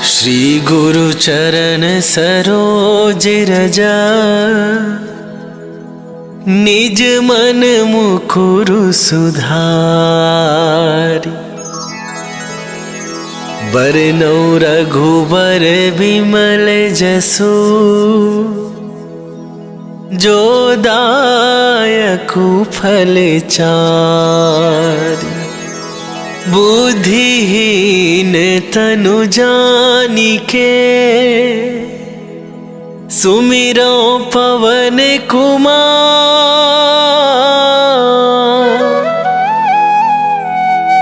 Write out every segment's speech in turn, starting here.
श्री गुरु चरण सरोज रजा, निज मन मुकुरु सुधारि। बरनौ रघुबर विमल जसु, जो दायकु फल चारि। बुद्धिहीन तनु जानिके, सुमिरो पवन कुमार।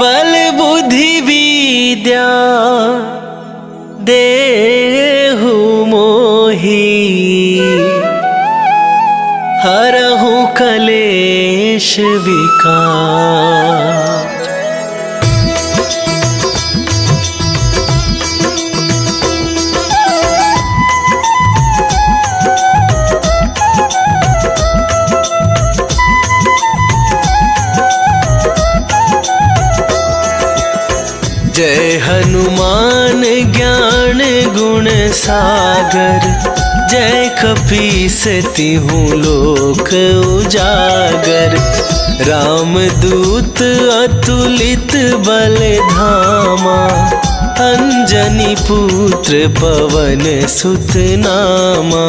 बल बुद्धि विद्या देहु मोहि, हरहु कलेश विकार। जय हनुमान ज्ञान गुण सागर, जय कपीस तिहुँ लोक उजागर। रामदूत अतुलित बल धामा, अंजनी पुत्र पवन सुत नामा।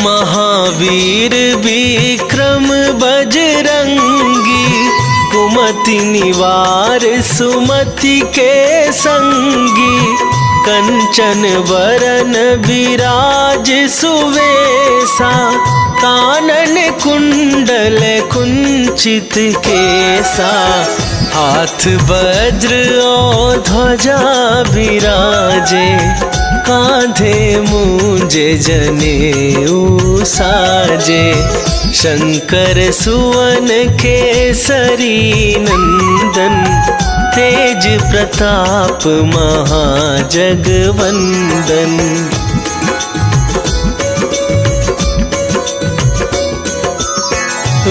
महावीर विक्रम बजरंगी, कुमति निवार सुमति के संगी। कंचन वरन विराज सुवेसा, कानन कुंडल कुंचित केसा। हाथ वज्र और ध्वजा विराजे, कांधे मूंजे जनेऊ साजे। शंकर सुवन केसरी नंदन, तेज प्रताप महाजगवंदन।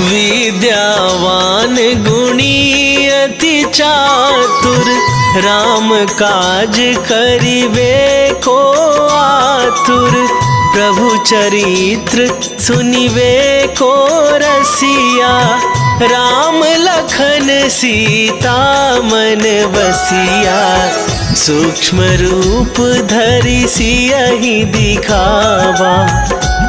विद्यावान गुणी अति चातुर, राम काज करिबे को आतुर। प्रभु चरित्र सुनिबे को रसिया, राम लखन सीता मन बसिया। सूक्ष्म रूप धरि सियहि दिखावा,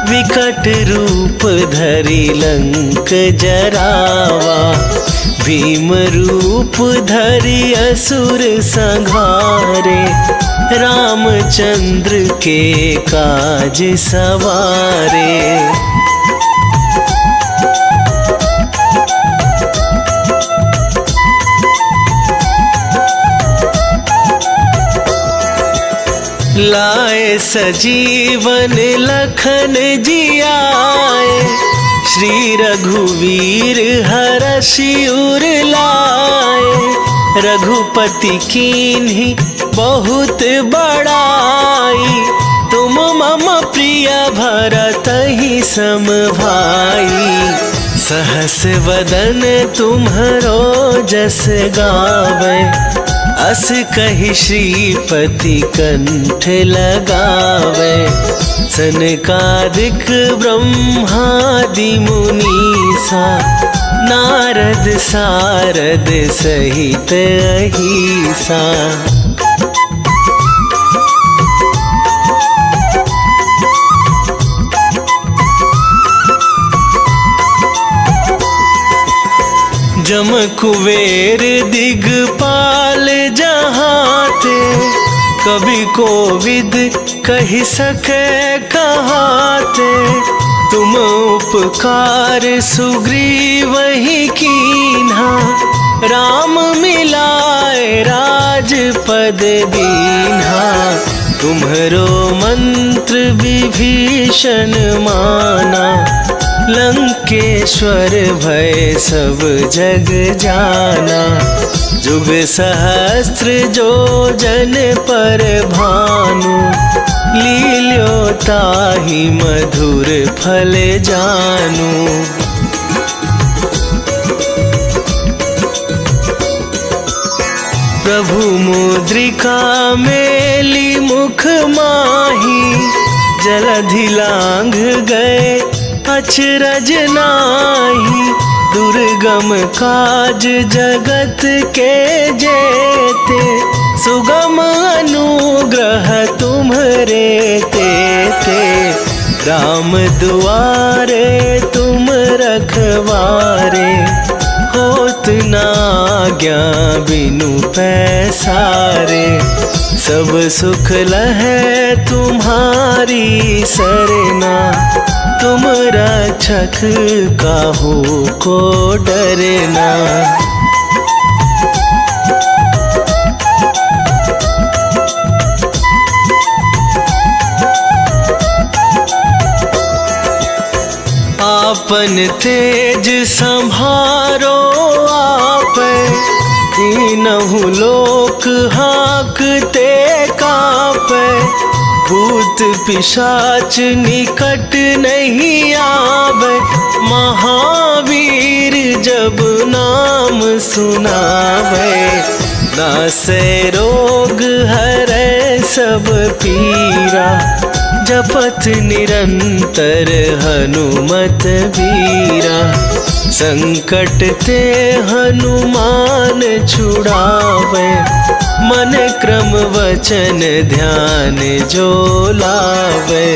विकट रूप धरि लंक जरावा। भीम रूप धरि असुर संहारे, रामचंद्र के काज सवारे। लाए सजीवन लखन जियाए, श्री रघुवीर हरषि उर लाए। रघुपति कीन्ही बहुत बड़ाई, तुम मम प्रिय भरतहि सम भाई। सहस वदन तुम्हरो जस गावे, अस कहि श्रीपति कंठ लगावे। सनकादिक ब्रह्मादि मुनीसा, नारद सारद सहित अहिसा। जम कुबेर दिगपाल जहाते, कभी कोविद कहि सके कहाते। तुम उपकार सुग्रीव ही कीन्हा, राम मिलाए राज राज पद दीन्हा, तुम्हरो मंत्र विभीषण माना। लंकेश्वर भय सब जग जाना, जुग सहस्त्र जो जन पर भानु। लील्यो ताहि मधुर फल जानु। प्रभु मुद्रिका मेली मुख माही, जलधि लांघ गए अचरज नाहि। दुर्गम काज जगत के जेते, सुगम अनुग्रह तुम्हरे तेते। राम दुआरे तुम रखवारे, होत न आज्ञा बिनु पैसारे। सब सुख लहै तुम्हारी सरना, तुम रक्षक काहू को डरना। आपन तेज संभारो आप, तीनहु लोक हाँकते कापै। भूत पिशाच निकट नहीं आवे, महावीर जब नाम सुनावे। नासै रोग हरै सब पीरा, जपत निरंतर हनुमत वीरा। संकट ते हनुमान छुड़ावे, मन क्रम वचन ध्यान जो लावे।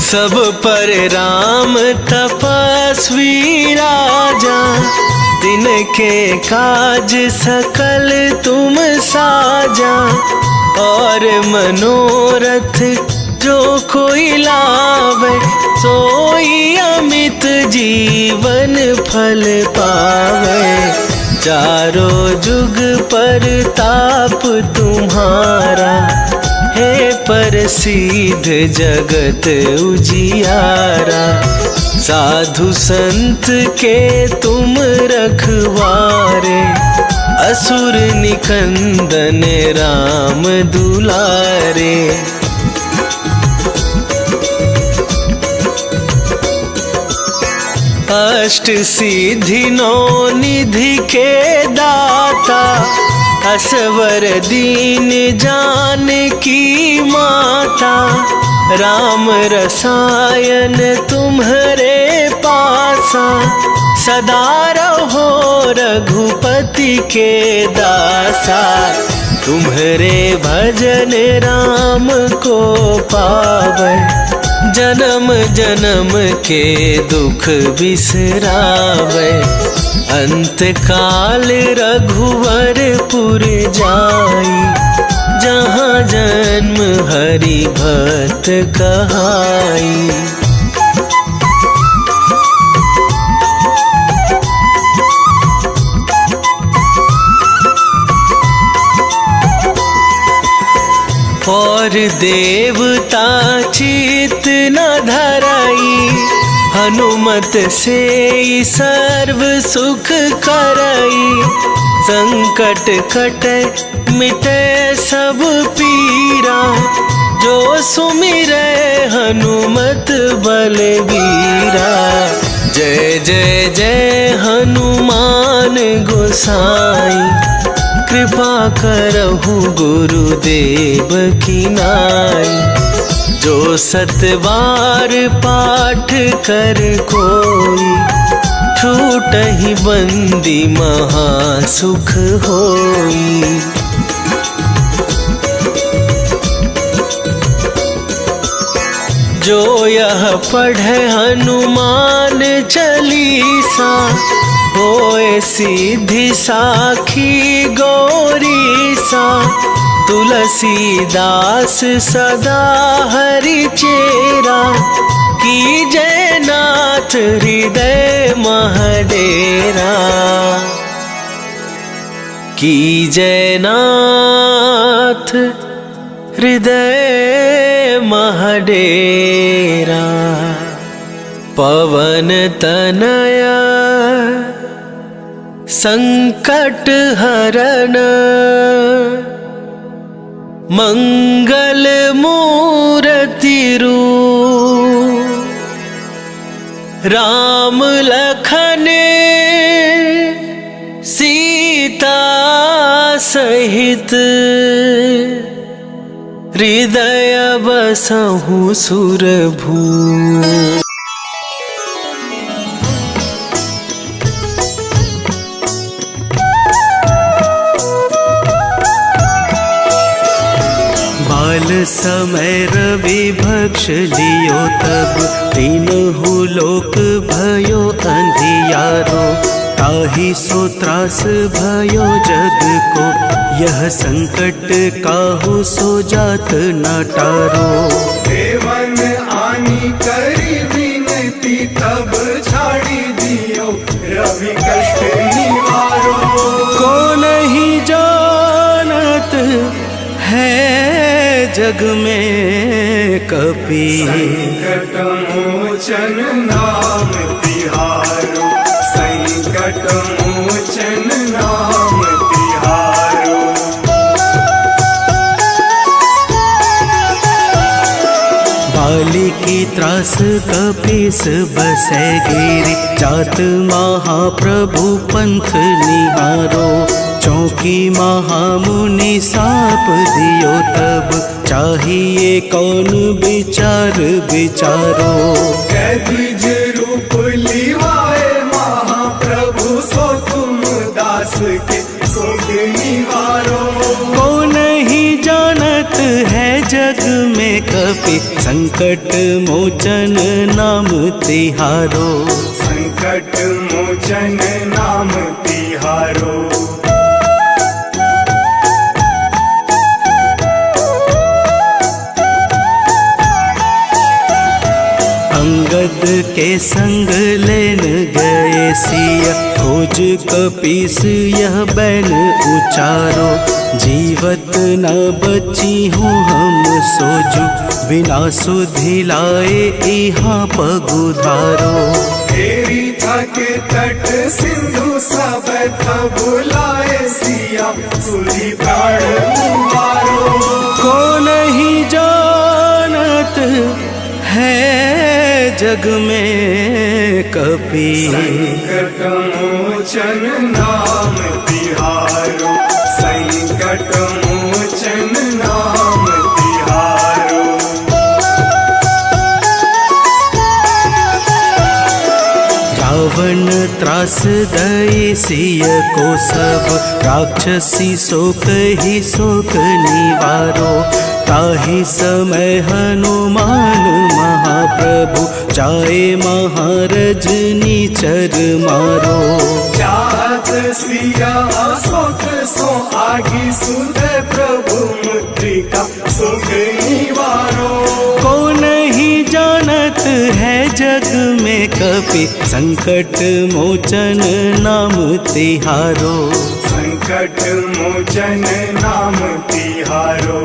सब पर राम तपस्वी राजा, तिनके काज सकल तुम साजा। और मनोरथ जो कोई लावे, सोई अमित जीवन फल पावे। चारों जुग पर ताप तुम्हारा, हे प्रसिद्ध जगत उजियारा। साधु संत के तुम रखवारे, असुर निकंदन राम दुलारे। अष्ट सिद्धि नौ निधि के दाता, असवर दीन जानकी माता। राम रसायन तुम्हरे पासा, सदा रहो रघुपति के दासा। तुम्हरे भजन राम को पावै, जन्म जन्म के दुख बिसरावे। अंत काल रघुवरपुर जाई, जहाँ जन्म हरि भक्त कहाई। और देवता चित न धराई, हनुमत से सर्व सुख करई। संकट कटे मिटे सब पीरा, जो सुमिरै हनुमत बलबीरा। जय जय जय हनुमान गोसाई, कृपा करहु गुरुदेव की नाई। जो सत बार पाठ कर कोई, छूटहि बंदी महा सुख होई। जो यह पढ़े हनुमान चालीसा, होए सिद्धि साखी गौरीसा। तुलसीदास सदा हरि चेरा, की जयनाथ हृदय महडेरा, की जयनाथ हृदय महडेरा। पवन तनया संकट हरण, मंगल मूर्ति रूप, राम लखन सीता सहित, हृदय बसहु सुरभू। बाल समय रवि भक्ष लियो तब, तीनहु लोक भयो अंधियारो, ताहि सो त्रास भयो जग को, यह संकट काहू सो जात न टारो। देवन आनी करी विनती, तब छाड़ी दियो रवि कष्ट निवारो। को नहीं जानत है जग में कपि, संकट मोचन नाम तिहारो, संकट मोचन नाम तिहारो। बाली की त्रास कपीस बसै गिरि, जात महाप्रभु पंथ निहारो, चौकी महामुनि साप दियो तब, चाहिए कौन विचार विचारो। कैदिज रूप लिवाए महाप्रभु, सो तुम दास के सोग निवारो। को नहीं जानत है जग में कपि, संकट मोचन नाम तिहारो, संकट मोचन नाम तिहारो। अंगद के संग लेन गए सिया, खोज कपीस यह बैन उचारो, जीवत न बची हूँ हम सोजू, बिना सुधि लाए यहाँ पगुधारो। तेरी थके तट सिंधु सब तब बुलाए सिया, सुधी प्राण उबारो। को नहीं जानत है जग में कपि, संकट मोचन नाम तिहारो, संकट मोचन नाम तिहारो। रावण त्रास दई सिय को सब, राक्षसी शोक ही शोक निवारो, ताहि समय हनुमान महाप्रभु, जाए महारजनी चर मारो। चाहत सिया शोक सो आगी, सुध प्रभु मुद्रिका सुख निवारो। को नहीं जानत है जग में कपि, संकट मोचन नाम तिहारो, संकट मोचन नाम तिहारो।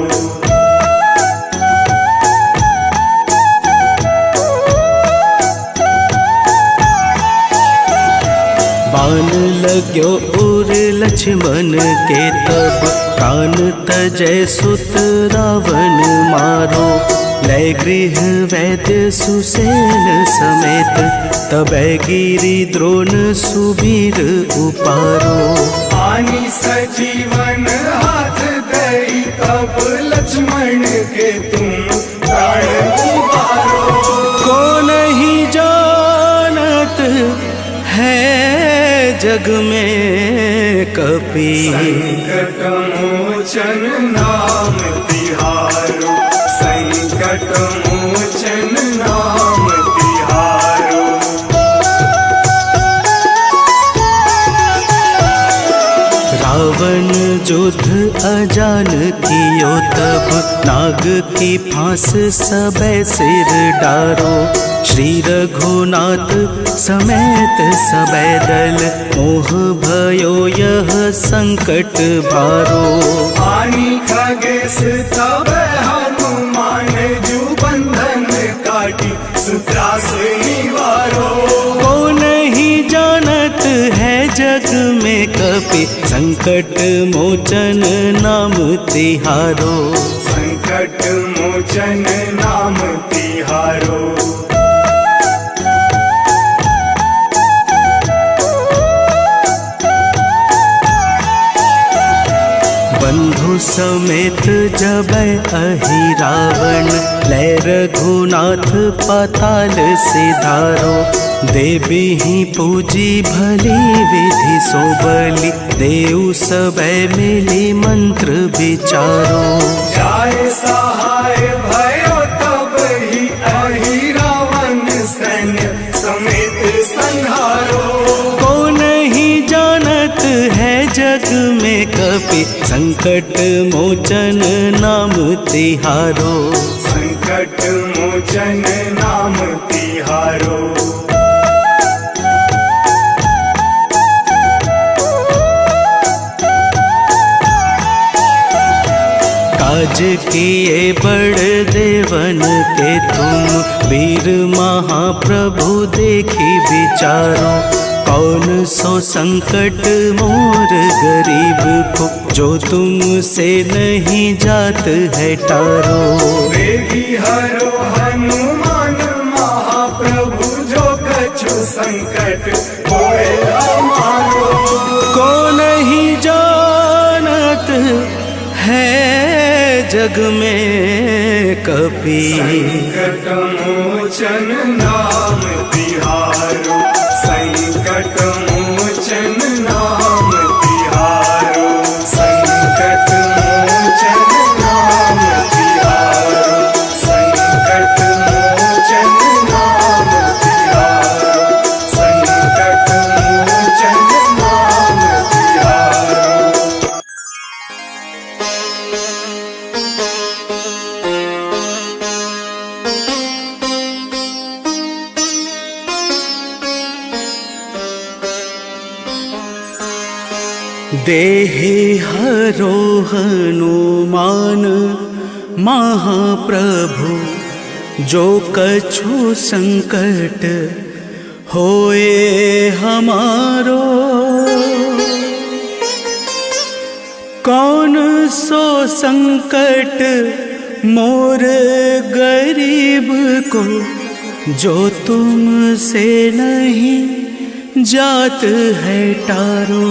बाण लाग्यो उर लक्ष्मण के तब, प्राण तजय सुत रावण मारो, लय गृह वैद्य सुसेन समेत, तबै गिरि द्रोण सुबीर उपारो। आनी सजीवन हाथ दई, तब लक्ष्मण के तुम प्राण उबारो। को नहीं जानत है जग में कपि, संकट मोचन नाम तिहारो, संकट मोचन नाम तिहारो। रावण युद्ध अजान कियो तब नाग की फांस सबे सिर डारो। श्री रघुनाथ समेत सबे दल मोह भयो यह संकट भारो। आनी खगेश तब हनुमान जू बंधन काटी सुत्रास निवारो। को नहीं जानत है जग में कपि संकट मोचन नाम तिहारो। संकट मोचन नाम तिहारो। बंधु समेत जबै अहि रावण लै रघुनाथ पाताल सिधारो। देवी ही पूजी भली विधि सो बलि देव सबे मिली मंत्र विचारो। जाय सहाय भयो तब ही अहि रावण सैन्य समेत संहारो। को नहीं जानत है जग में कपि संकट मोचन नाम तिहारो। संकट मोचन नाम तिहारो। काज किए बड़ देवन के तुम वीर महाप्रभु देखी विचारो। कौन सो संकट मोर गरीब को जो तुमसे नहीं जात है टारो। देवी हरो हनुमान महाप्रभु जो कछु संकट होए हमारो। को नहीं जानत है जग में कपि संकट मोचन नाम तिहारो। संकट मोचन नाम तिहारो। संकट मोचन नाम तिहारो। संकट मोचन नाम तिहारो। संकट मोचन नाम तिहारो। देहि हरो हनुमान महाप्रभु जो कछु संकट होए हमारो। कौन सो संकट मोर गरीब को जो तुमसे नहीं जात है टारो।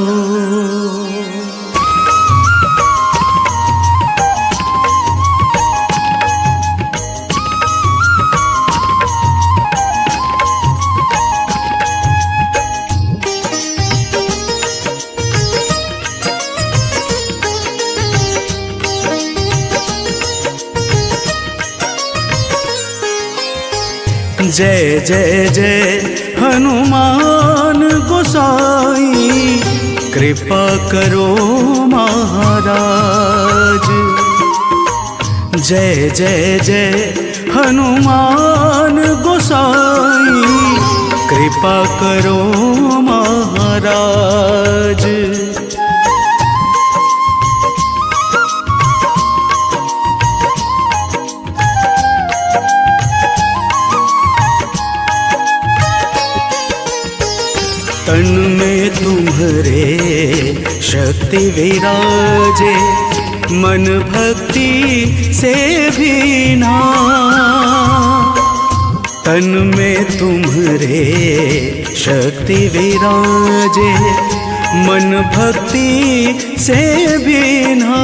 जय जय जय हनुमान गोसाई कृपा करो महाराज। जय जय जय हनुमान गोसाई कृपा करो महाराज। तन में तुम्हारे शक्ति विराजे मन भक्ति से भी ना। तन में तुम्हारे शक्ति विराजे मन भक्ति से भी ना।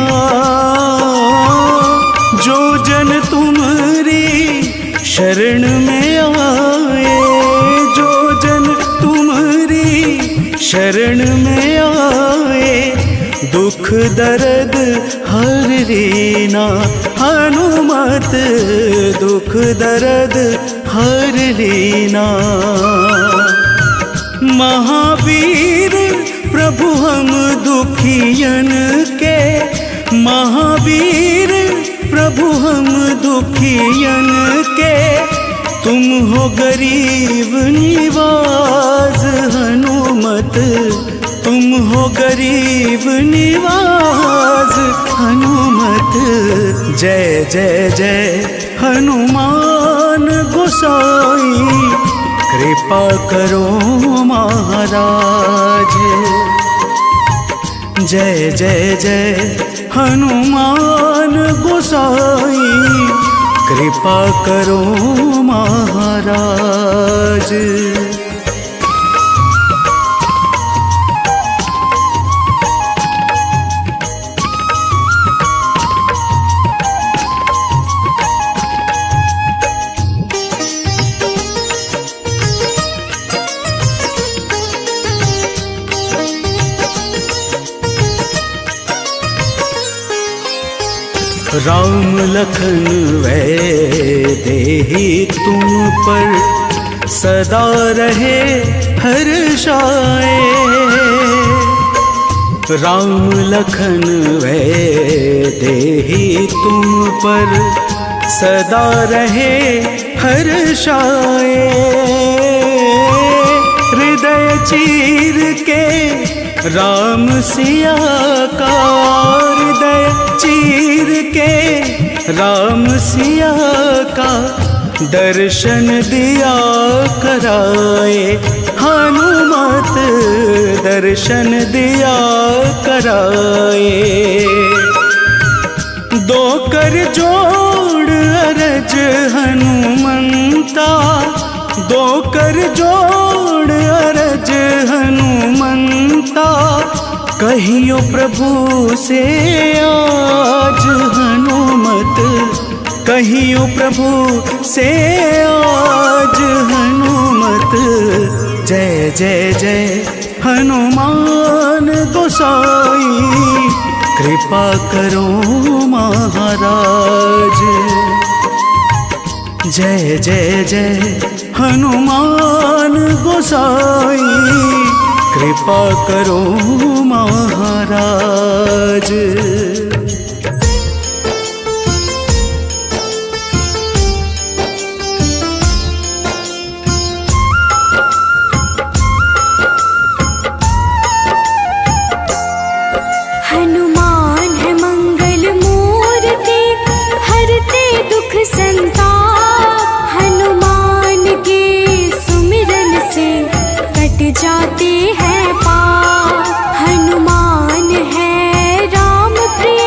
जो जन तुम्हारी शरण में आए, जो जन तुम्हारी शरण में आए, दुख दर्द हर लेना हनुमत, दुख दर्द हर लेना। महावीर प्रभु हम दुखियन के महावीर प्रभु हम दुखियन के, तुम हो गरीब निवाज हनुमत, तुम हो गरीब निवाज हनुमत। जय जय जय हनुमान गोसाई, कृपा करो महाराज। जय जय जय हनुमान गोसाई, कृपा करो महाराज। राम लखन वैदेही तुम पर सदा रहे हर्षाए। राम लखन वैदेही तुम पर सदा रहे हर्षाए। हृदय चीर के राम सिया का, हृदय चीर के राम सिया का दर्शन दिया कराए। हनुमत दर्शन दिया कराए। दो कर जोड़ अरज हनुमंता, दो कर जोड़ अरज हनुमंता। कहियो प्रभु से आज हनुमत, कहियो प्रभु से आज हनुमत। जय जय जय हनुमान गोसाई, कृपा करो महाराज। जय जय जय हनुमान गोसाई, कृपा करो महाराज। हनुमान है मंगल मूर्ति, हरते दुख संताप। हनुमान के सुमिरन से कट जाते हैं पाप। हनुमान है राम प्रिय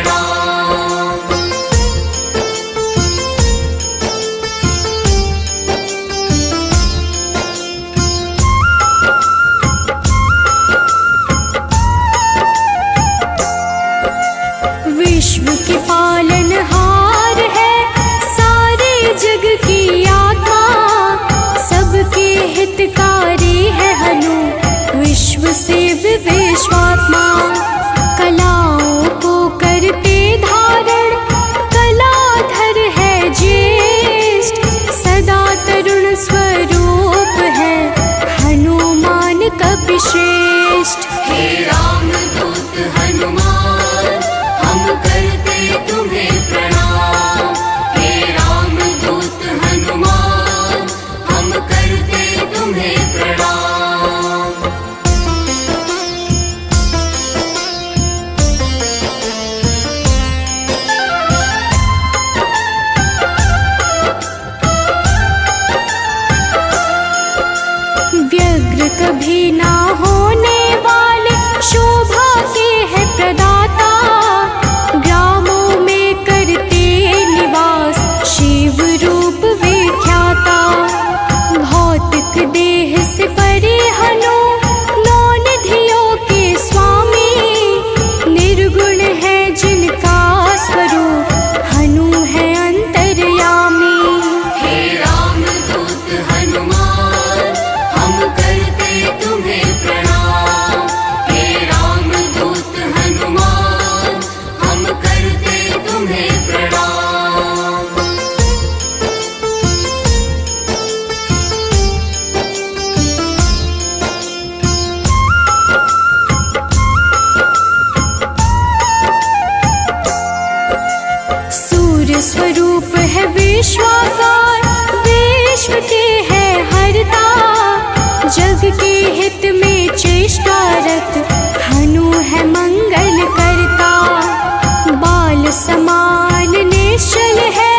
प्रणाम। विश्व के पालनहार है सारे जग की आत्मा, सबके हितकारी है हनु विश्व से विश्वात्मा। कलाओं को करते धारण कलाधर है ज्येष्ठ, सदा तरुण स्वरूप है हनुमान कपिश्रेष्ठ। हे रामदूत हनुमान हम करते तुम्हें प्रणाम, हे रामदूत हनुमान हम करते तुम्हें प्रणाम। व्यग्र कभी ना होने वाले शोभा के है प्रदाता, ग्रामों में करते निवास शिव रूप विख्याता। भौतिक देह से परे हनु नौ निधियों के स्वामी, निर्गुण है जिनका स्वरूप हनु है अंतर्यामी। हे रामदूत हनुमान हम करते तुम्हें प्रणाम, हे रामदूत हनुमान हम करते तुम्हें प्रणाम। सूर्य स्वरूप है विश्वाकार, विश्व के है हरता, जग के हित में चेष्टारत हनु है मंगल करता। बाल समान निश्चल है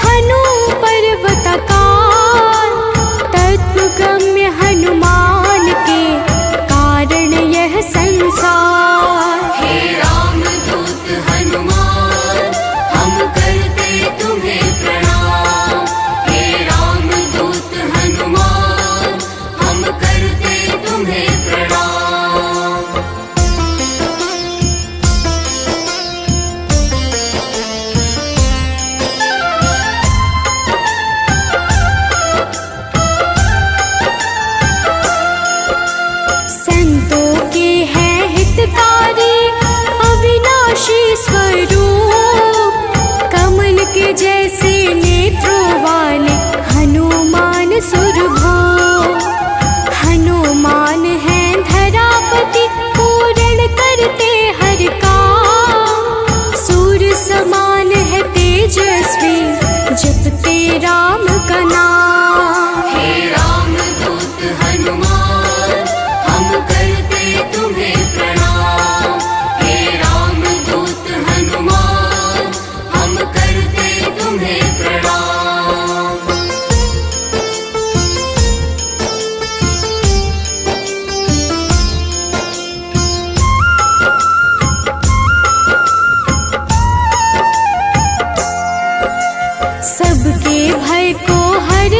हनु पर्वतकार, तत्वगम्य हनुमान के कारण यह संसार। हे रामदूत हनुमान हम करते तुम्हें प्रणाम, हे रामदूत हनुमान हम करते तुम्हें प्रणाम। संतों के हैं हितकारी अविनाशी स्वरूप, कमल के जैसे नेत्रों वाले हनुमान सुरभो। हनुमान है धरापति पूर्ण करते हर काम, सूर्य समान है तेजस्वी जपते राम का नाम। हे रामदूत हनुमान हम करते तुम्हें प्रणाम, हे रामदूत हनुमान हम करते तुम्हें प्रणाम। सबके भय को हर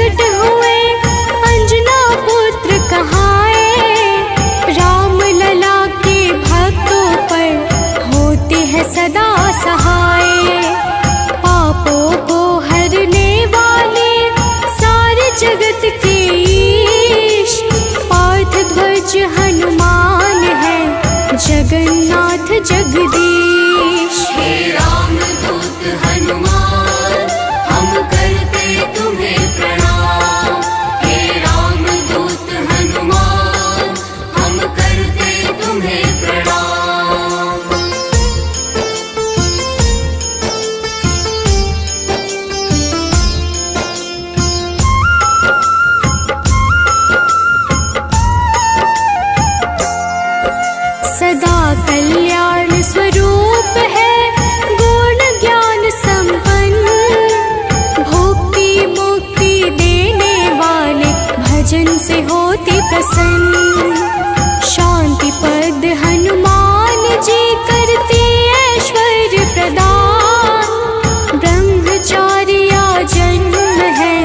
प्रकट हुए अंजना पुत्र कहाए। राम लला के भक्तों पर होते हैं सदा सहाय। पापों को हरने वाले सारे जगत के ईश पार्थ ध्वज हनुमान है जगन्नाथ जगदीश। हे राम दूत हनुमान हम करते तुम्हें प्रणाम। हे राम दूत हनुमान हम करते तुम्हें प्रणाम। सदा कल्याण स्वरूप है गुण ज्ञान संपन्न। भक्ति मुक्ति देने वाले भजन से होते प्रसन्न। शांति पद हनुमान जी करते ऐश्वर्य प्रदान। ब्रह्मचारिया जन्म है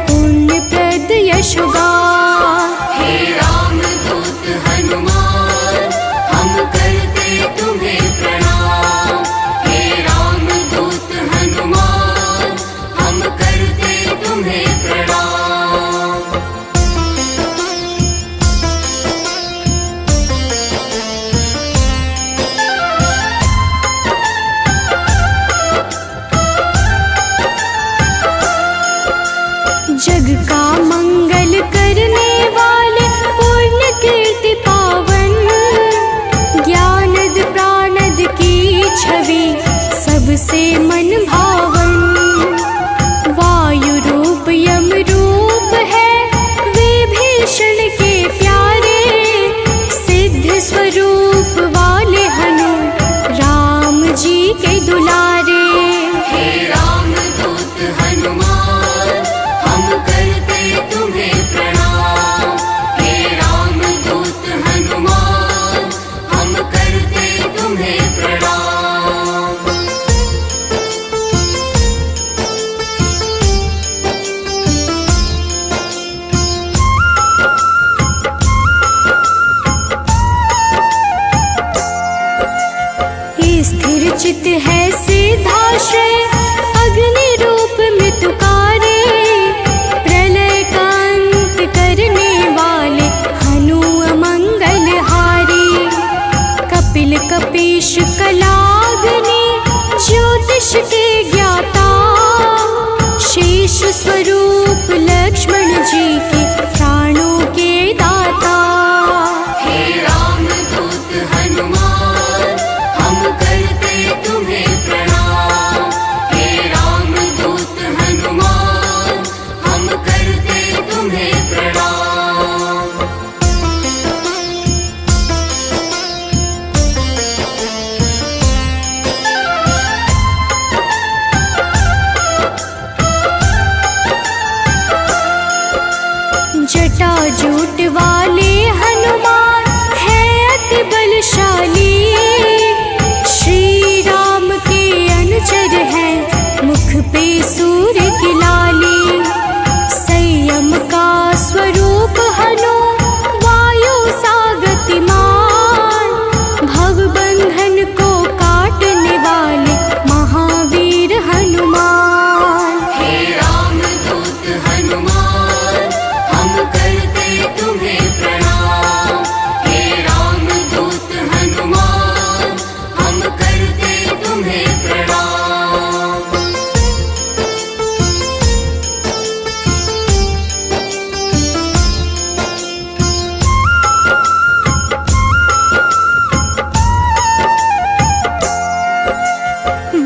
पुण्य प्रद यशोगान। हे राम दूत हनुमान हम करते तुम्हें प्रणाम। हे राम दूत हनुमान हम करते तुम्हें प्रणाम। जग का मंगल करने वाले पुण्य कीर्ति पावन। ज्ञानद प्राणद की छवि सबसे मन भावन। वायु रूप यम रूप है विभीषण के प्यारे। सिद्ध स्वरूप वाले हनु राम जी के दुलारे। हे राम दूत हनुमान हम करते तुम्हें प्रणाम। हे राम दूत हनुमान हम करते तुम्हें प्रणाम। स्थिर चित है सिद्धाश्रय अग्नि रूप मृत्युकारे। प्रलय का अंत करने वाले हनु अमंगल हारी। कपिल कपीश कलाग्नि ज्योतिष के ज्ञाता। शेष स्वरूप लक्ष्मण जी के प्राणों के दाता। हे राम दूत हनुमान हम करते तुम्हें प्रणाम। हे राम दूत हनुमान हम करते तुम्हें प्रणाम। जटाजूट वाले हनुमान है अति बलशाली। श्री राम के अनुचर है मुख पे सूर्य की लाली। संयम का स्वरूप हनु वायु सा गतिमान। भवबंधन को काटने वाले महावीर हनुमान। हे राम दूत हनुमान हम करते तुम्हें प्रणाम। हे राम दूत हनुमान हम करते तुम्हें प्रणाम।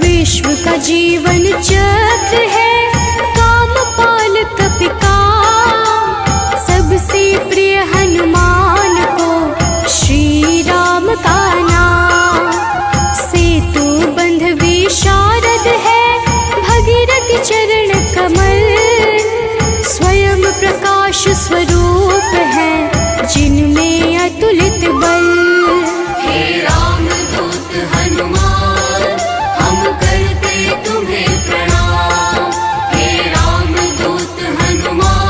विश्व का जीवन चक्र है कामपाल कपिकाम। सबसे प्रिय हनुमान को श्री राम का नाम। सेतु बंध विशारद है भगीरथ चरण कमल। स्वयं प्रकाश स्वरूप है जिनमें अतुलित बल। हे राम दूत हनुमान हम करते तुम्हें प्रणाम। हे राम दूत हनुमान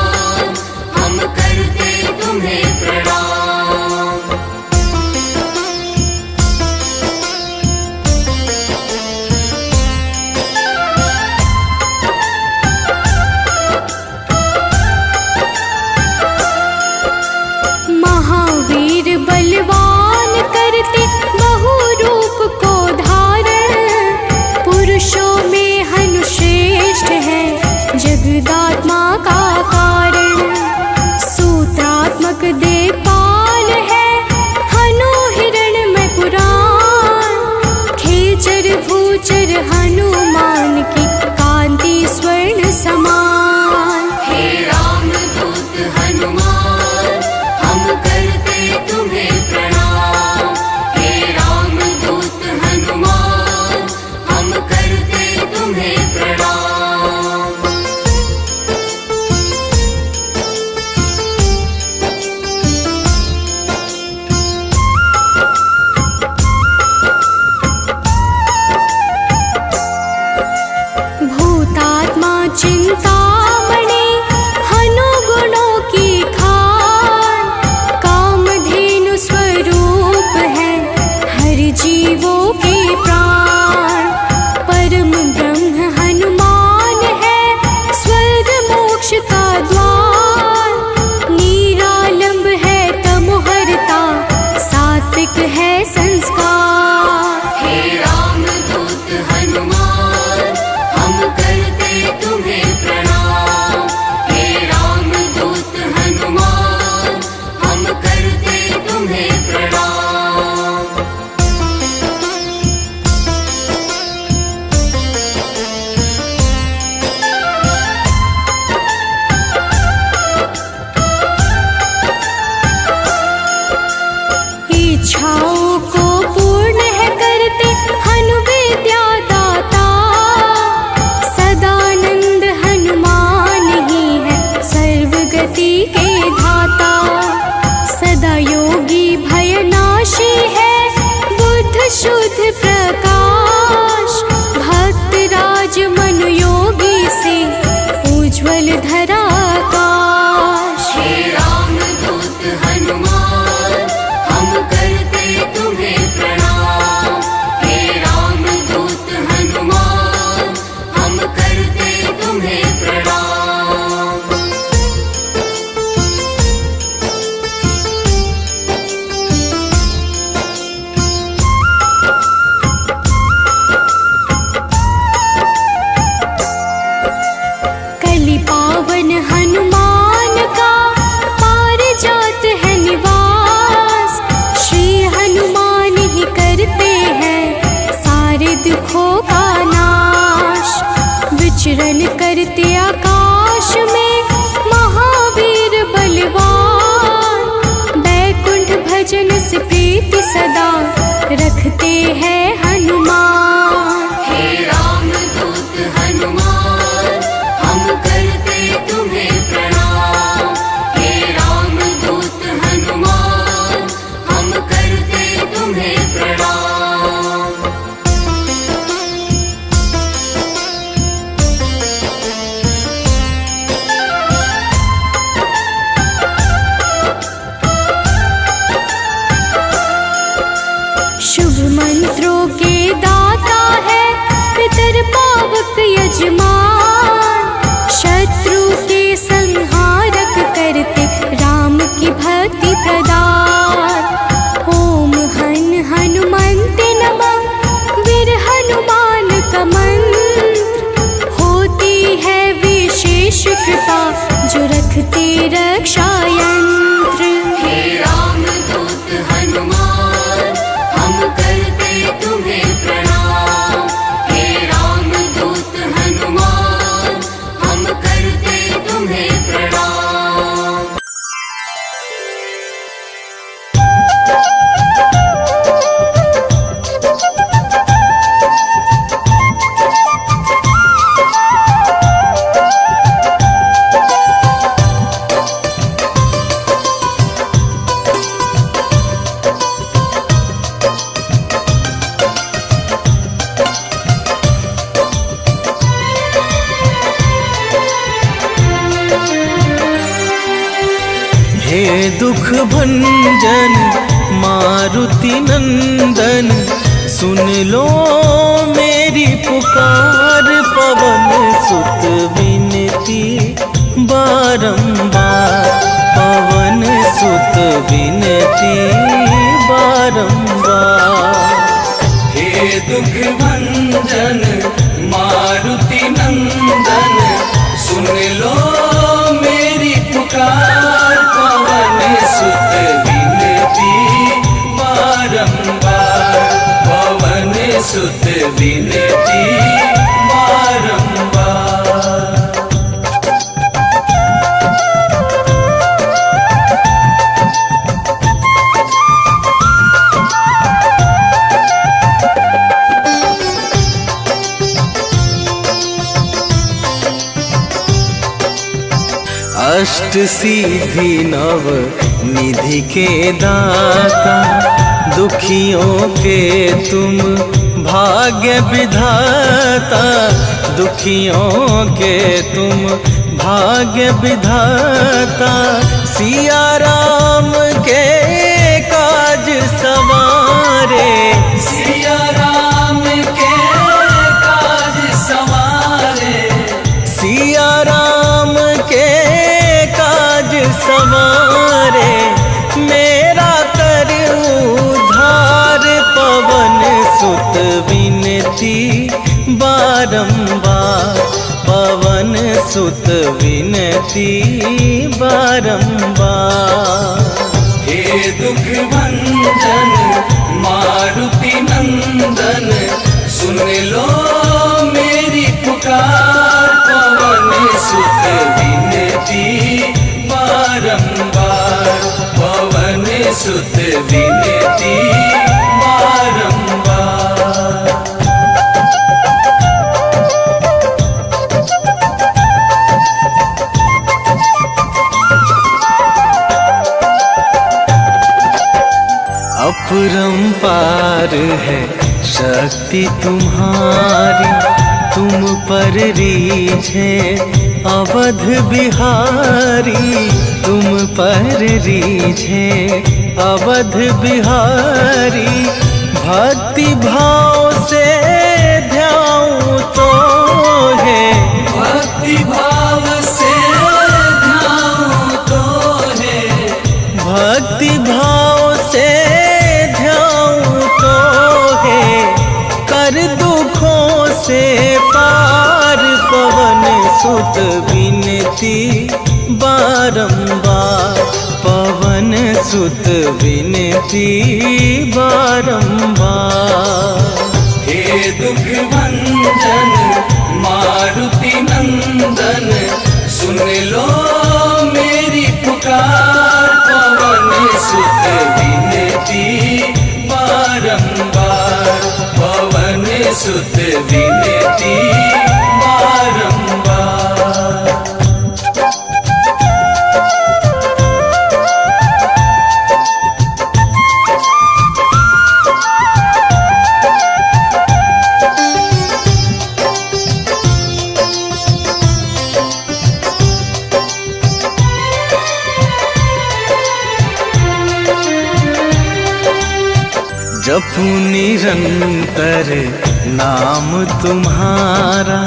सरस्वती के धाता। सदा योगी भयनाशी है बुद्ध शुद्ध प्रकाश। भक्त राज मन योगी से उज्ज्वल धरा आकाश। हे रामदूत हनुमान हम करते तुम्हें प्रणाम। हे रामदूत हनुमान हम करते तुम्हें प्रणाम। कलि पावन हनुमान का पारिजात है निवास। श्री हनुमान ही करते हैं सारे दुखों का नाश। विचरण करते आकाश में महावीर बलवान। बैकुंठ भजन से प्रीति सदा रखते हैं हनुमान। हे रामदूत हनुमान हम करते तुम्हें प्रणाम। हे रामदूत हनुमान हम करते तुम्हें प्रणाम। शुभ मंत्रों के दाता है पितर पावक यजमान। शत्रु के संहारक करते राम की भक्ति प्रदान। ओम हन हनुमन्ते नमः वीर हनुमान का मंत्र। होती है विशेष कृपा जो रखते रक्षा यंत्र। हे रामदूत हनुमान हम करते तुम्हें प्रणाम। हे रामदूत हनुमान हम करते तुम्हें प्रणाम। हे दुख भंजन मारुति नंदन, सुन लो मेरी पुकार। पवन सुत विनती बारंबार, पवन सुत विनती बारंबार। हे दुख भंजन मारुति नंदन, सुन लो मेरी पुकार। पवन सुत विनती बारंबार, पवन सुत विनती बारंबार। अष्ट सिद्धि नव निधि के दाता, दुखियों के तुम भाग्य विधाता। दुखियों के तुम भाग्य विधाता, सिया राम के काज सवारे। सिया राम के काज सवारे, सिया राम के काज सवारे। मेरा कर उद्धार, पवन सुत विनती बारंबार, पवन सुत विनती बारंबार। हे दुख भंजन मारुति नंदन, सुन लो मेरी पुकार। पवन सुत विनती बारंबार, पवन सुत विनती बारंबार। अपरंपार है शक्ति तुम्हारी, तुम पर रीझे अवध बिहारी, तुम पर रीझे अवध बिहारी। भक्ति भाव से ध्याऊं तो है, भक्ति भाव से ध्याऊं तो है, भक्ति भाव से ध्याऊं तो है। कर दुखों से पार पवन सुत विनती बारंबार, पवन सुत विनती बारंबार। हे दुख भंजन मारुति नंदन, सुन लो मेरी पुकार, पवन सुत विनती बारंबार, पवन सुत विनती बारंबार। जपू निरंतर नाम तुम्हारा,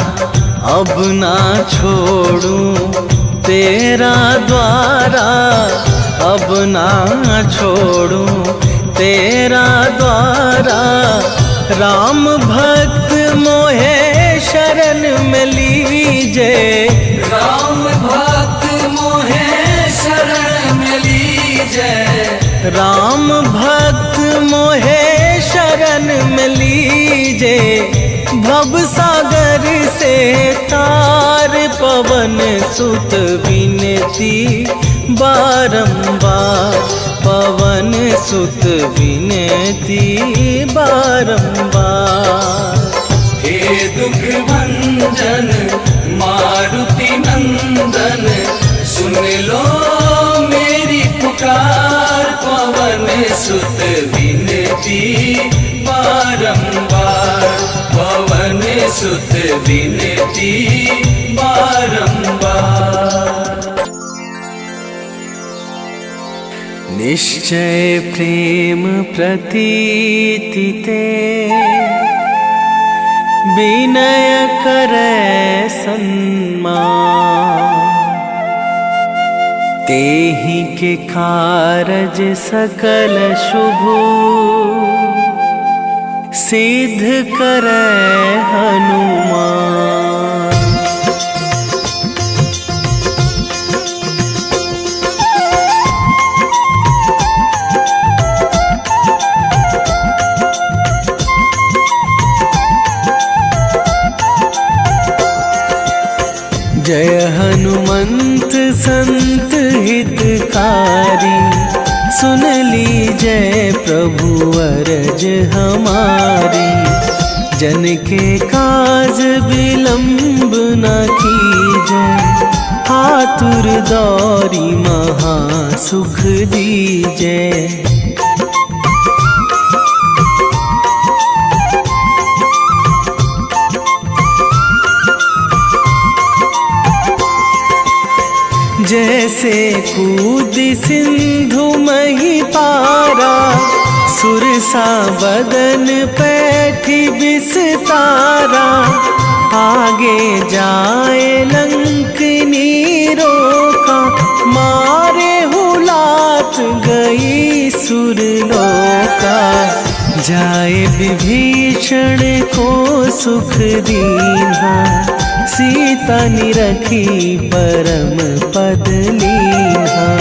अब ना छोड़ूं तेरा द्वारा, अब ना छोड़ूं तेरा द्वारा। राम भक्त मोहे शरण में लीजे, राम भक्त मोहे शरण में लीजे, राम भक्त मोहे शरण में लीजे। भव सागर से तार पवन सुत विनती बारंबार, पवन सुत विनती बारंबार। हे दुख भंजन मारुति नंदन, सुन लो मेरी पुकार, पवन सुत विनती बारंबार, पवन सुत विनती बारंबार। निश्चय प्रेम प्रतीति ते, विनय करे सन्मान। तेहि के कारज सकल शुभ, सिद्ध करे हनुमान। जय हनुमंत संत हितकारी, सुन लीजय प्रभु अरज हमारी। जन के काज विलंब न कीजय, आतुर दौरी महा सुख दीजय। जैसे कूद सिंधु मही पारा, सुरसा बदन पैठी बिस्तारा। आगे जाए लंकनी रोका, मारे हुलात गई सुरलोका। जाए विभीषण को सुख दीन्हा, सीता निरखी परम पद लीन्हा।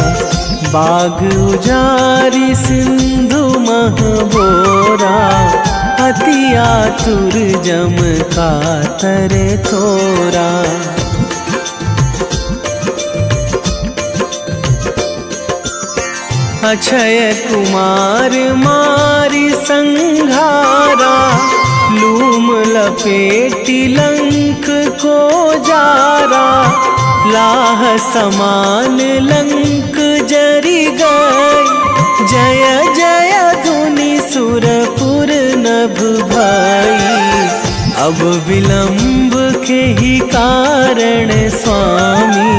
बाग उजारी सिंधु महबोरा, अति आतुर जम कातर थोरा। अक्षय कुमार मारी संघारा, लूम लपेटी लंक को जारा। लाह समान लंक जरी गई, जय जय धुनि नभ भई। अब विलंब के ही कारण स्वामी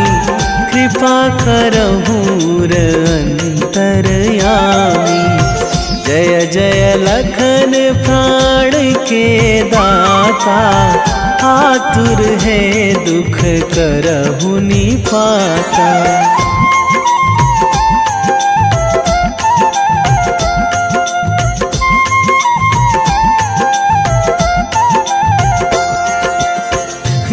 कृपा करहूर अंतरयामी। जय जय लखन प्राण के दाता, आतुर है दुख करहु निपाता।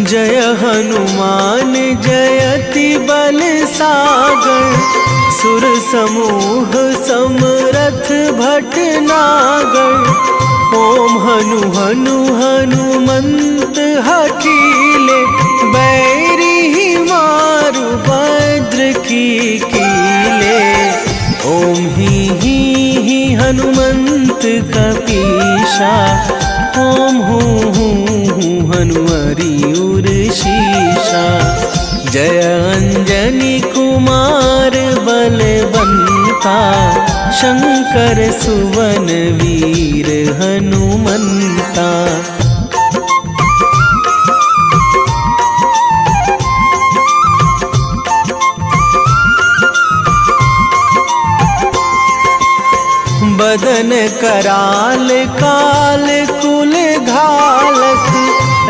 जय हनुमान जयति बल सागर, सुर समूह समरथ भटनागर। ओम हनु हनु हनुमंत हठीले, बैरी मारु भद्र की कीले। ओम ही हनुमंत कपीशा, ओम हूँ हनुमरी उर शीशा। जय अंजनी कुमार बलवंता, शंकर सुवन वीर हनुमंता। बदन कराल काल कुल घालक,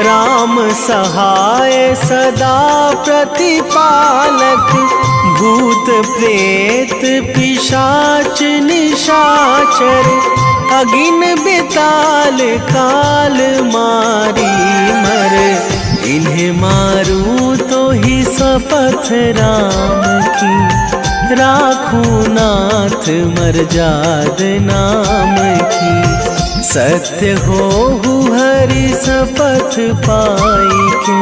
राम सहाय सदा प्रतिपालक। भूत प्रेत पिशाच निशाचर, अगिन बिताल काल मारी मर। इन्हें मारू तो ही शपथ राम की, राखूं नाथ मर्याद नाम की। सत्य हो हरि शपथ पाई के,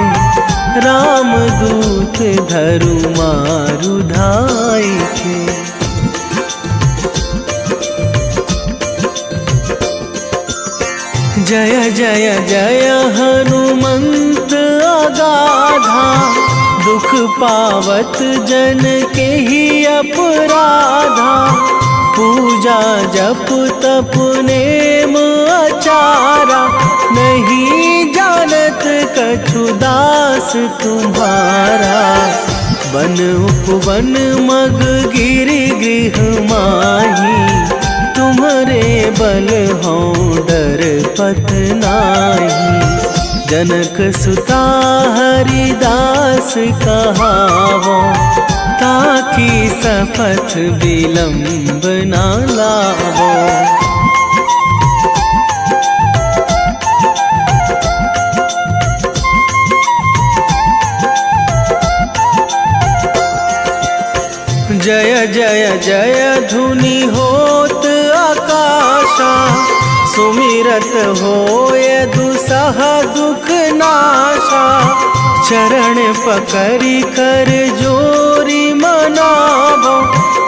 राम दूत धरु मारु धाई के। जय जय जय हनुमंत अगाधा, दुख पावत जन के ही अपराधा। पूजा जप तप नेम आचारा, नहीं जानत कछु दास तुम्हारा। वन उपवन मग गिरि गृह माही, तुम्हारे बल हो डर पत नाही। जनक सुता हरिदास कहावो, ताकि शपथ विलंब ना लावो। जय जय जय धुनि होत आकाशा, सुमिरत होय दुसह दुख नाशा। चरण पकड़ी कर जोरी मनावो,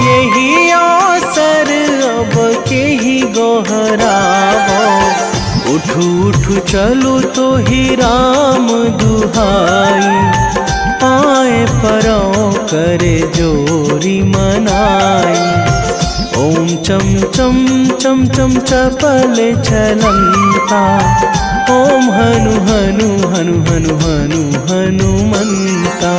यही अवसर अब के ही गोहरावो। उठू उठू चलू तो ही राम दुहाई, पाए परो करे जोरी मनाई। ओम चम चम चम चम चपल चलंता, ओम हनु हनु हनु हनु हनु हनुमंता।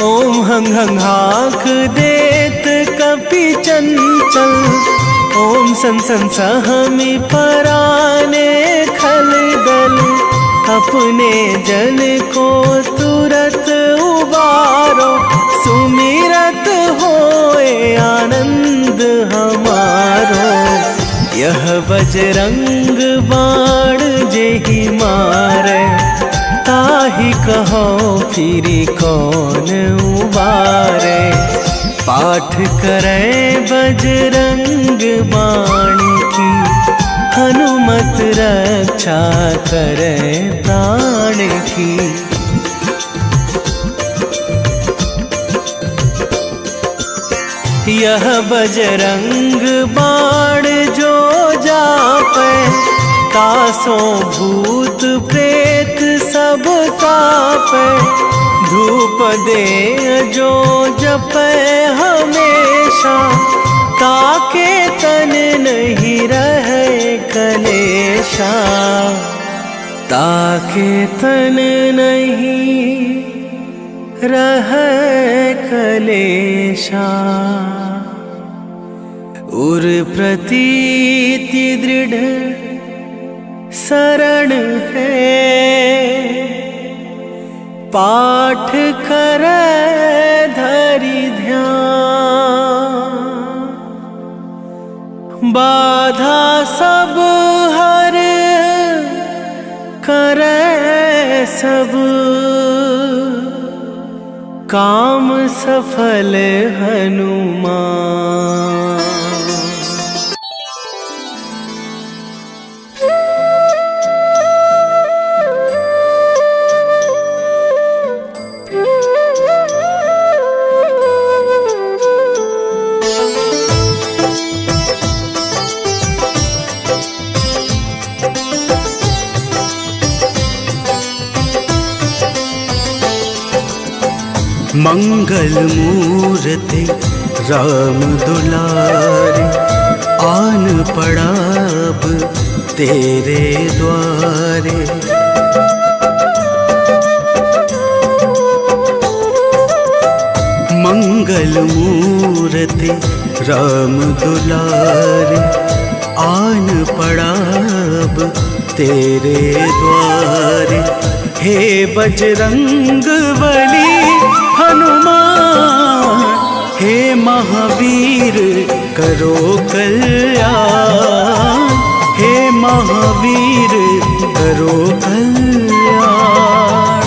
ओम हंग हंग हाक देत कपि चंचल, ओम सन सन सहमी पराने खल दल। अपने जन को तुरत उबारो, सुमिरत होए आनंद हमारो। यह बजरंग बाण जेहि मारे, ताहि कहो फिरि कौन उबारे। पाठ करे बजरंग बाण की, हनुमत रक्षा करे प्राण की। यह बजरंग बाण जो जापै, तासों भूत प्रेत सब सब कापे, धूप दे जो जपे हमेशा, ताके तन नहीं रहे कलेशा, ताके तन नहीं रहे कलेशा। उर प्रतीति दृढ़ शरण है, पाठ करे धरि ध्यान, बाधा सब हर करे सब, काम सफल हनुमान। मंगल मूर्ति राम दुलारे, आन पड़ा अब तेरे द्वारे। मंगल मूर्ति राम दुलारे, आन पड़ा अब तेरे द्वारे। हे बजरंग बली हनुमान, हे महावीर करो कल्याण, हे महावीर करो कल्याण।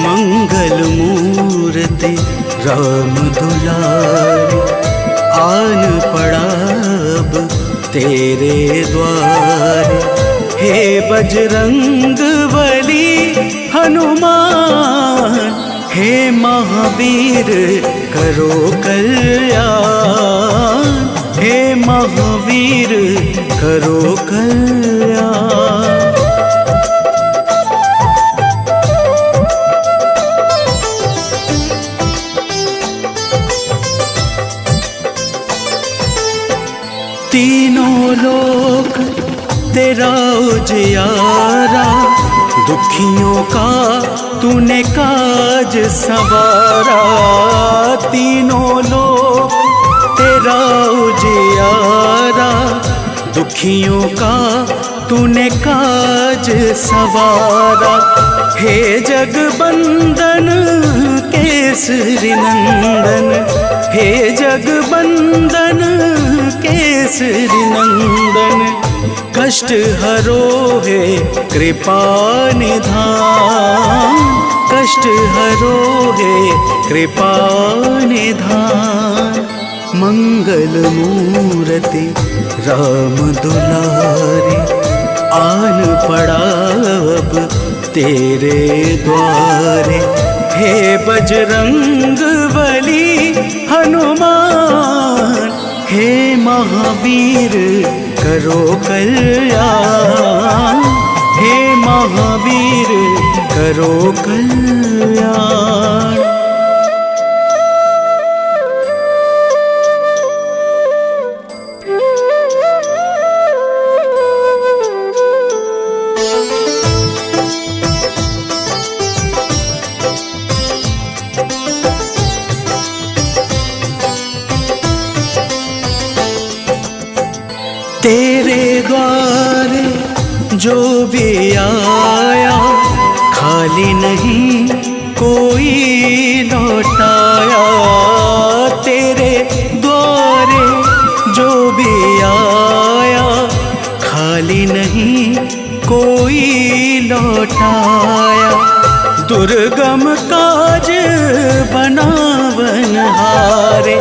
मंगल मूर्ति राम दुलारे, आन पड़ा अब तेरे द्वारे। हे बजरंग बली हनुमान, हे महावीर करो कल्याण, हे महावीर करो कल्याण। तीनों लोक तेरा उजियारा, दुखियों का तूने काज संवारा। तीनों लोक तेरा उजियारा, दुखियों का तूने काज संवारा। हे जगबंदन केसरी नंदन, हे जगबंदन केसरी नंदन। कष्ट हरो है कृपा निधान, कष्ट हरो है कृपा निधान। मंगल मूर्ति राम दुलारे, आन पड़ा अब तेरे द्वारे। हे बजरंग बली हनुमान, हे महावीर करो कल्याण, हे महावीर करो कल्याण। तेरे द्वारे जो भी आया, खाली नहीं कोई लौटाया। तेरे द्वारे जो भी आया, खाली नहीं कोई लौटाया। दुर्गम काज बनावनहारे,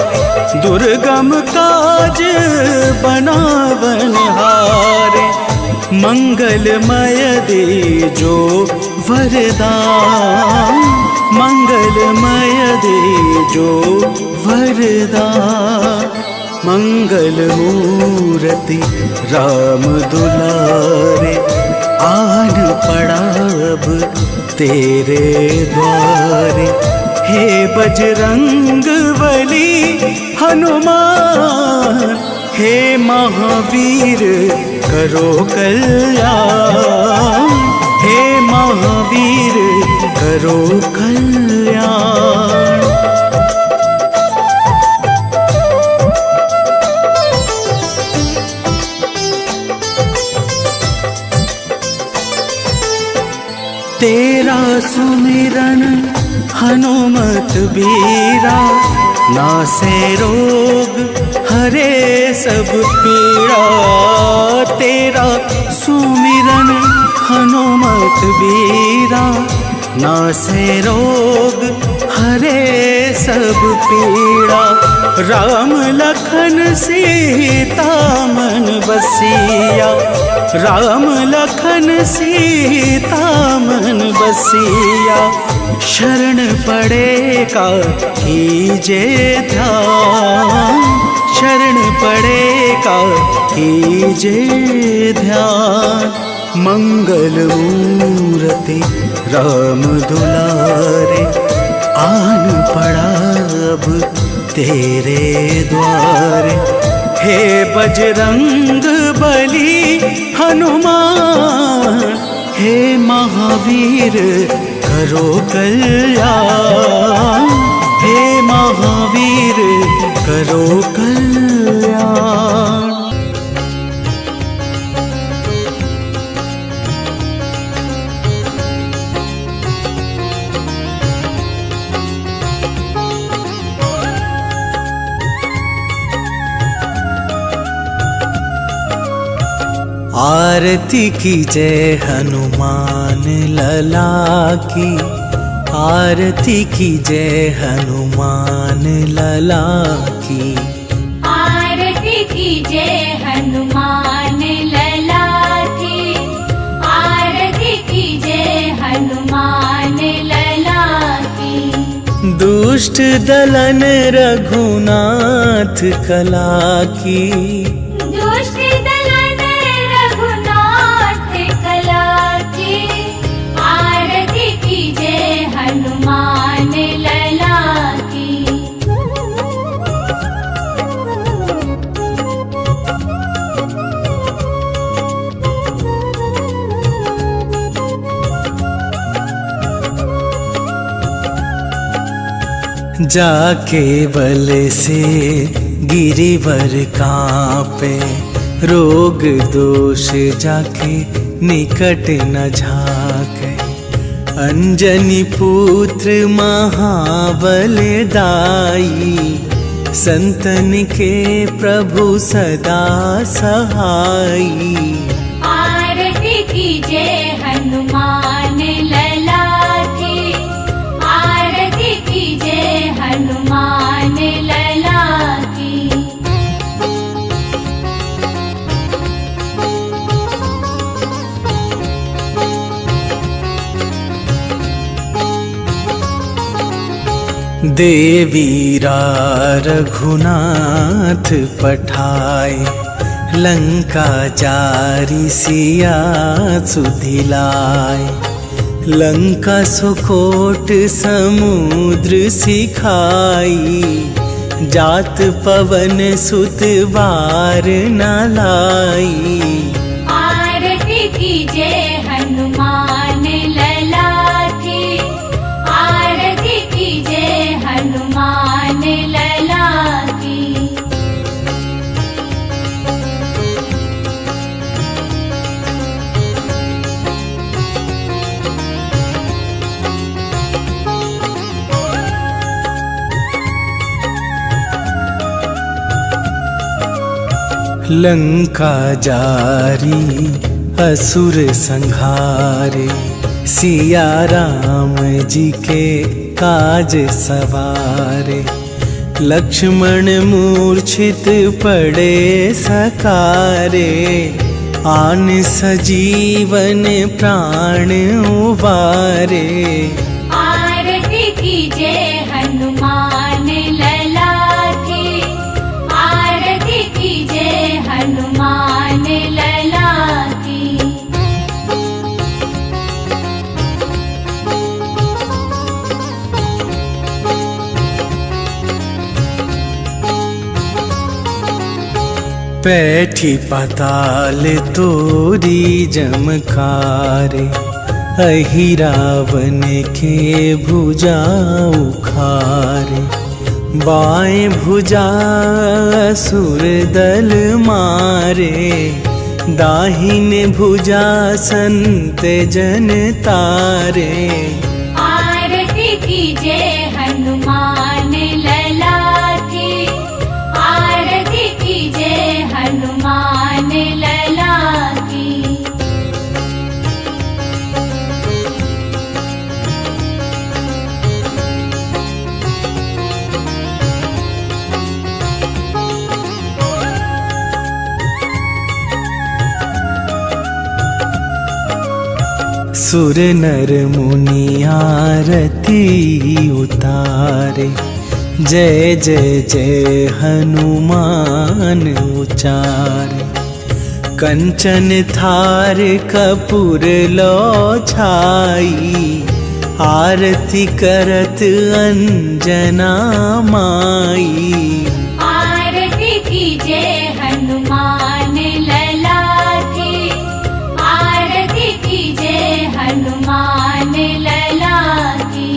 दुर्गम काज बनावनहारे। मंगलमय दे जो वरदान, मंगलमय दे जो वरदान। मंगल मूर्ति राम दुलारे, आन पड़ा अब तेरे द्वारे। हे बजरंग बली हनुमान, हे महावीर करो कल्याण, हे महावीर करो कल्याण। तेरा सुमिरन हनुमत बीरा, नासे रोग हरे सब पीड़ा। तेरा सुमिरन हनुमत बीरा, नासे रोग हरे सब पीड़ा। राम लखन सीता मन बसिया, राम लखन सीता मन बसिया। शरण पड़ेगा कीजे ध्यान, शरण पड़ेगा कीजे ध्यान। मंगल मूर्ति राम दुलारे, आन पड़ा अब तेरे द्वारे। हे बजरंग बली हनुमान, हे महावीर करो कल्याण, हे महावीर करो कल्याण। आरती की जय हनुमान लला की, आरती की जय हनुमान लला की। आरती की जय हनुमान लला की, आरती की जय हनुमान लला की। दुष्ट दलन रघुनाथ कला की, दुष्ट दलन रघुनाथ कला की। आरती की जय हनुमान लला की। जाके बल से गिरिवर कांपे, रोग दोष जाके निकट न झाके। अंजनी पुत्र महाबलदाई, संतन के प्रभु सदा सहाई। आरती की जय हनुमान लला की, आरती की जय हनुमान लला की। देवीरा रघुनाथ पठाए, लंका जारी सिया सुधिलाए। लंका सुकोट समुद्र सिखाई, जात पवन सुत बार न लाई। आरती की जय हनुमान लला की, आरती की जय हनुमान लला की। लंका जारी असुर संहारे, सिया राम जी के काज सवारे। लक्ष्मण मूर्छित पड़े सकारे, आन सजीवन प्राण उबारे। आरती की जय हनुमान लला की, आरती की जय हनुमान लला की। पैठी पाताल तोरी जमकारे, अहि रावण के भुजा उखारे। बाएं भुजा असुर दल मारे, दाहिने भुजा संत जन तारे। आरती कीजे हनुमान लला की, आरती कीजे हनुमान लला की। सुर नर मुनि आरती उतारे, जय जय जय हनुमान उचारे। कंचन थार कपूर लो छाई, आरती करत अंजना माई। आरती कीजे हनुमान लला की, आरती कीजे हनुमान लला की।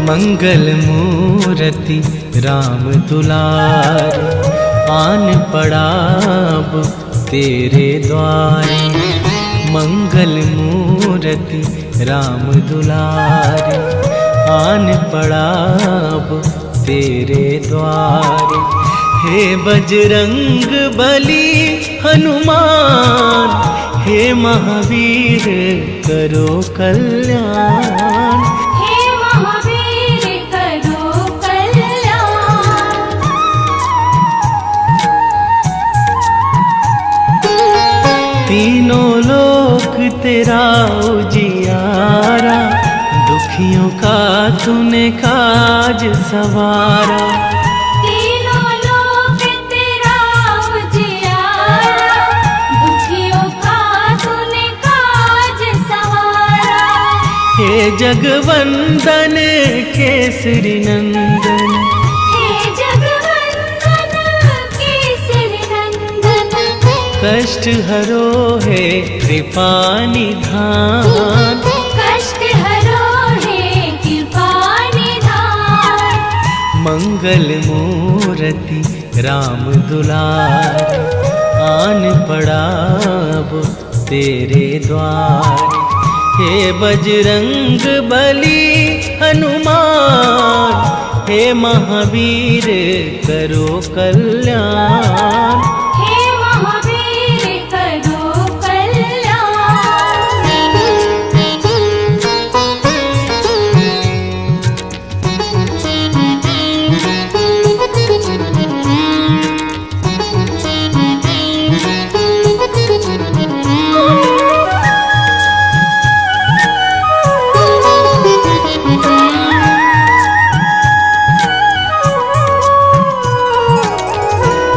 मंगल मूर्ति राम दुलार, आन पड़ाब तेरे द्वारे। मंगल मूर्ति राम दुलार, आन पड़ाब तेरे द्वारे। हे बजरंग बली हनुमान, हे महावीर करो कल्याण। तीनों लोक तेरा उजियारा, दुखियों का तूने काज सवारा। तीनों लोक तेरा उजियारा, दुखियों का तूने काज सवारा। हे जगवंदन केसरी नंदन, कष्ट हरो है कृपा निधान। कष्ट हरो है कृपा निधान। मंगल मूर्ति राम दुलार, आन पड़ाब तेरे द्वार। हे बजरंग बली हनुमान, हे महावीर करो कल्याण।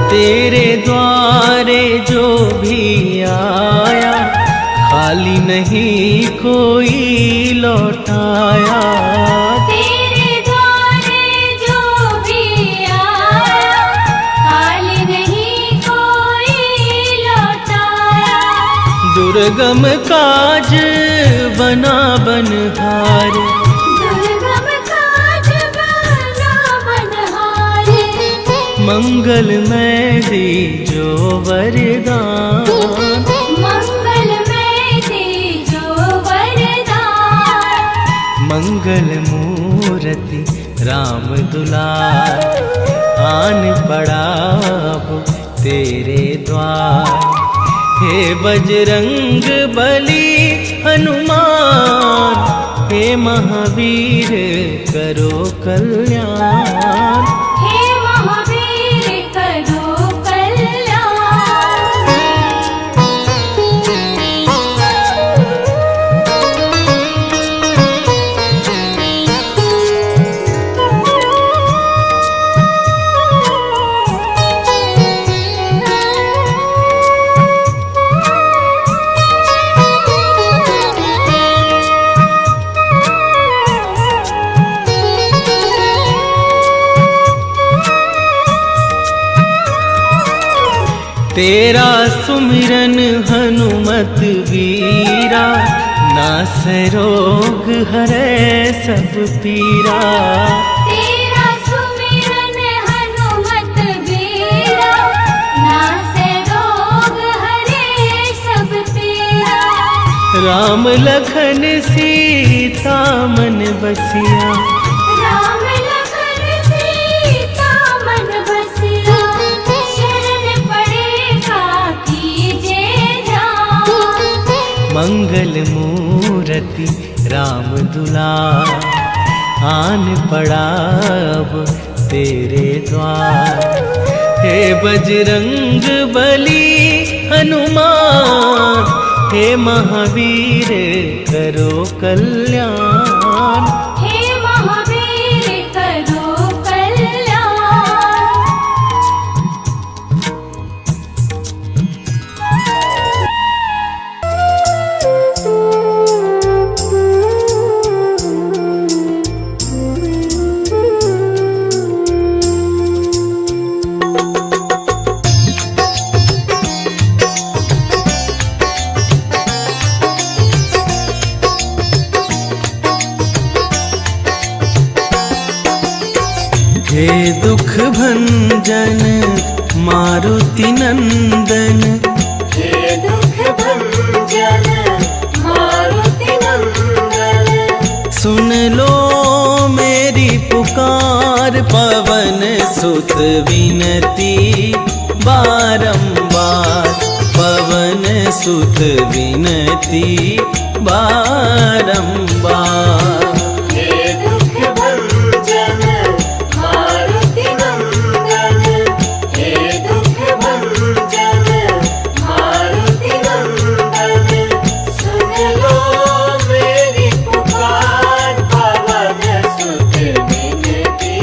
तेरे द्वारे जो भी आया, खाली नहीं कोई लौटाया। तेरे द्वारे जो भी आया, खाली नहीं कोई लौटाया। दुर्गम काज बना बनहार, मंगलमय दीजो वरदान। मंगलमय दीजो वरदान। मंगल मूर्ति राम दुलार, आन पड़ाब तेरे द्वार। हे बजरंग बली हनुमान, हे महावीर करो कल्याण। हे महावीर करो कल्याण। तेरा सुमिरन हनुमत वीरा, नास रोग हरै सब पीरा। तेरा सुमिरन हनुमत वीरा, नासै रोग हरे सब पीरा। राम लखन सीता मन बसिया, राम लखन सीता मन बसिया। शरण पड़ेगा कीजे ध्यान। मंगल मूरति राम दुलार, आन पड़ा अब तेरे द्वार। हे बजरंग बली हनुमान, हे महावीर करो कल्याण। हे महावीर करो कल्याण। हे दुख भंजन मारुति नंदन, हे दुख भंजन मारुति नंदन। सुन लो मेरी पुकार, पवन सुत विनती बारंबार। पवन सुत विनती बारंबार। हे दुख भंजन मारुति नंदन। हे दुख भंजन मारुति नंदन। सुन लो मेरी पुकार, पवन सुत विनती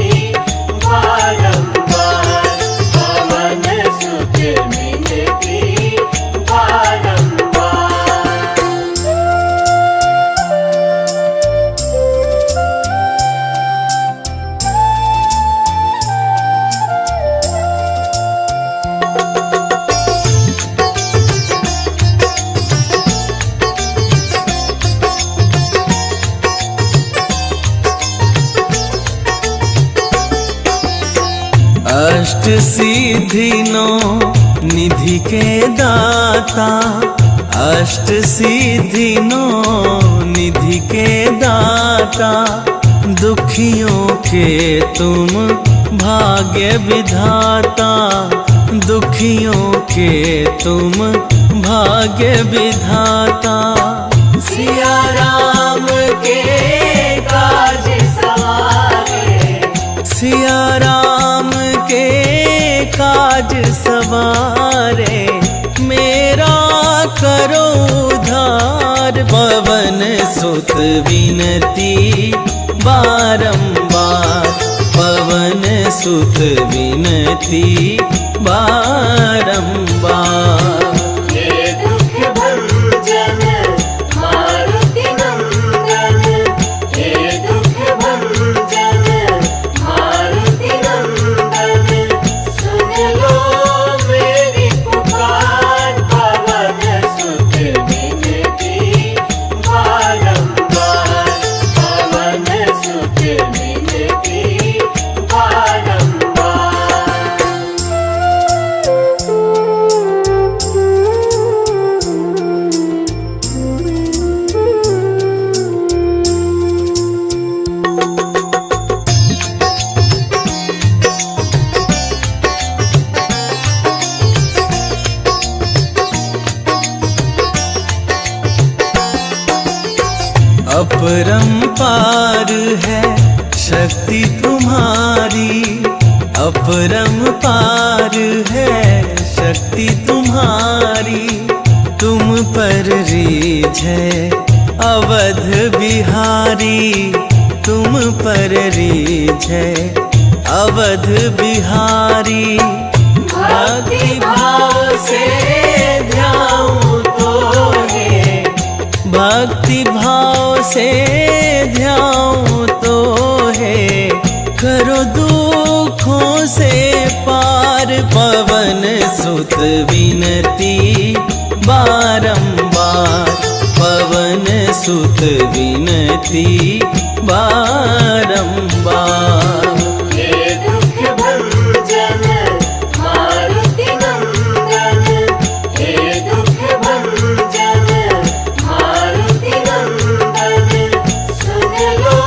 बारंबार। पवन सुत विनती बारंबार। अष्ट सिद्धि नौ निधि के दाता, अष्ट सिद्धि नौ निधि के दाता। दुखियों के तुम भाग्य विधाता, दुखियों के तुम भाग्य विधाता। सिया राम के काज सवारे, सिया राम के काज सवारे। मेरा करो उद्धार, पवन सुत विनती बारंबार। पवन सुत विनती बारंबार। हे दुख भंजन मारुति नंदन। हे दुख भंजन मारुति नंदन। सुन लो मेरी पुकार, पवन सुत विनती बारंबार। पवन सुत विनती बारंबार। पार है शक्ति तुम्हारी, अपरंपार है शक्ति तुम्हारी। तुम पर रीझ है अवध बिहारी, तुम पर रीझ है अवध बिहारी। भक्ति भाव से ध्याऊं तो है, भक्ति भाव से ध्याऊं तो है, करो दुखों से पार। पवन सुत विनती बारंबार, पवन सुत विनती बारंबार। हे दुख भंजन मारुति नंदन, हे दुख भंजन मारुति नंदन, सुन लो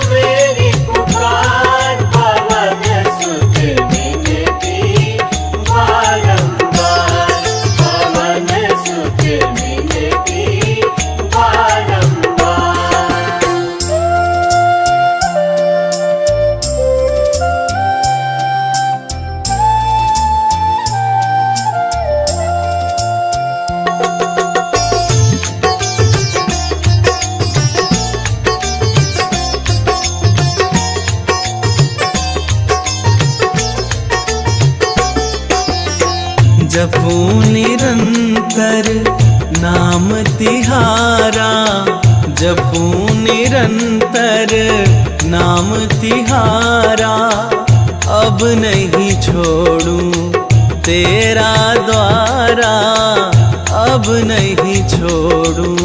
मेरी पुकार। पवन सुत विनती बारंबार, पवन सुत विनती बारंबार। जपू निरंतर नाम तिहारा, जपू निरंतर नाम तिहारा। अब नहीं छोड़ूं तेरा द्वारा, अब नहीं छोड़ूं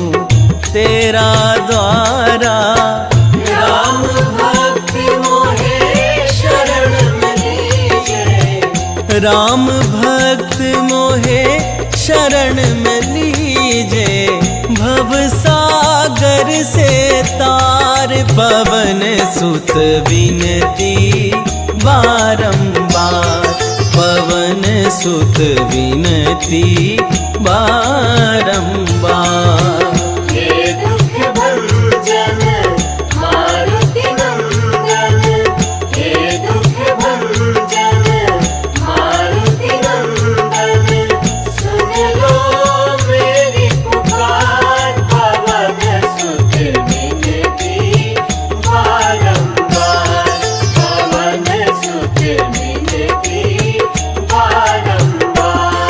तेरा द्वारा। राम भक्ति मोहे शरण में लीजे, राम भक्त मोहे शरण में लीजे। भव सागर से तार, पवन सुत विनती बारंबार, पवन सुत विनती बारंबार। हे दुख भंजन मारुति नंदन, हे दुख भंजन मारुति नंदन, सुन लो मेरी पुकार। पवन सुत विनती बारंबार, पवन सुत विनती बारंबार।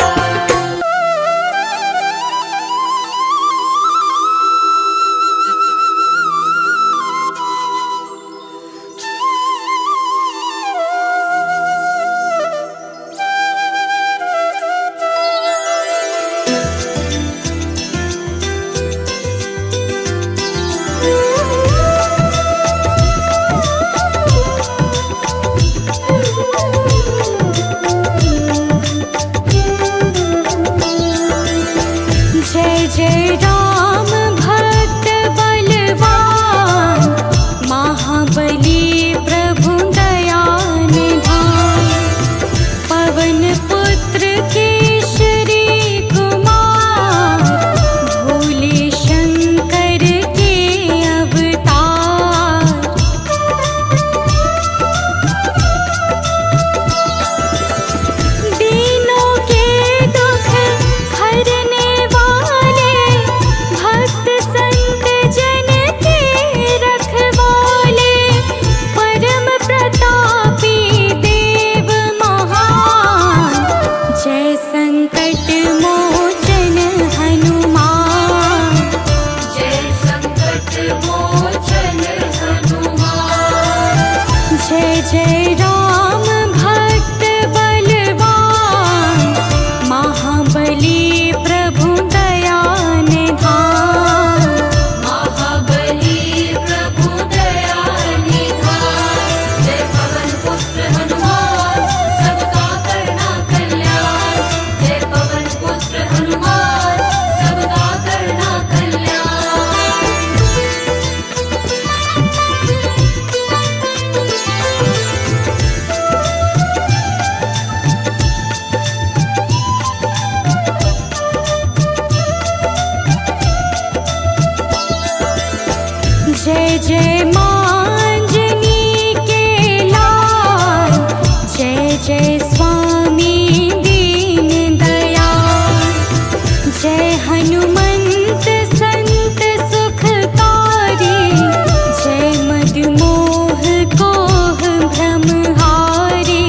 भ्रमहारी।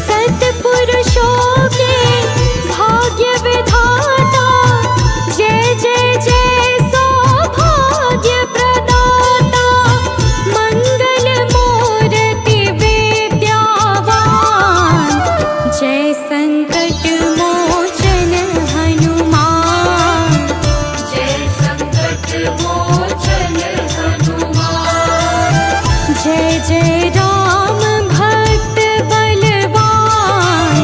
सत्पुरुषों के भाग्य विधाता, जय जय जय सौभाग्य प्रदाता। मंगल मूर्ति विद्यावान, जय संकट मोचन हनुमान। जय संकट मोचन हनुमान। जय जय राम भक्त बलवान,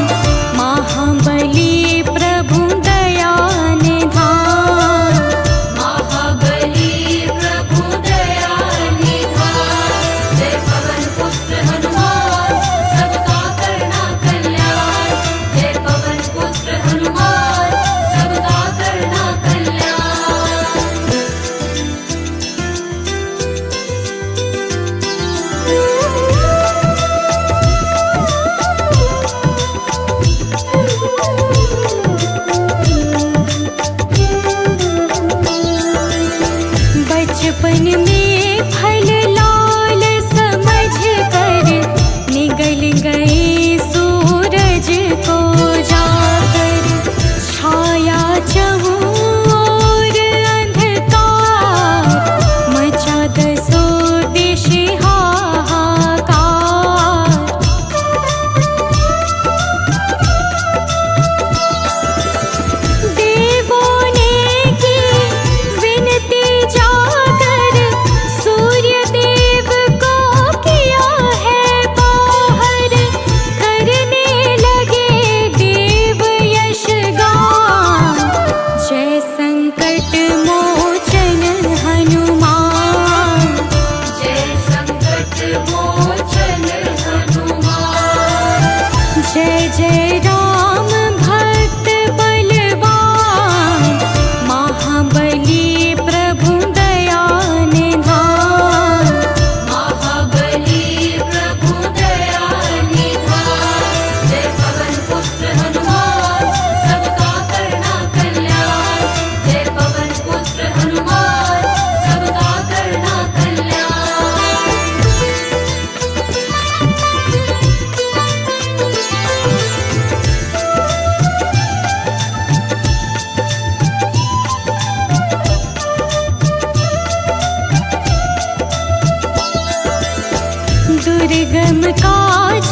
महाबली प्रभु दया निधान। महाबली प्रभु दया निधान। जय पवन पुत्र हनुमान, सबका करना कल्याण। जय पवन पुत्र हनुमान, सबका करना कल्याण। बचपन में फल लाल समझ कर, निगल गए सूरज को जाकर। छाया चहु ओर अंधकार, मचा दसों दिश हाहाकार। देवों ने की विनती जाकर, सूर्य देव को किया है बाहर। करने लगे देव यश गान, जय संकट मोचन हनुमान। जय संकट मोचन हनुमान। जय जय राम भक्त बलवान, महाबली प्रभु दया निधान। महाबली प्रभु दया निधान। जय पवन पुत्र हनुमान, सबका करना कल्याण। जय पवन पुत्र हनुमान, सबका करना कल्याण। दुर्गम काज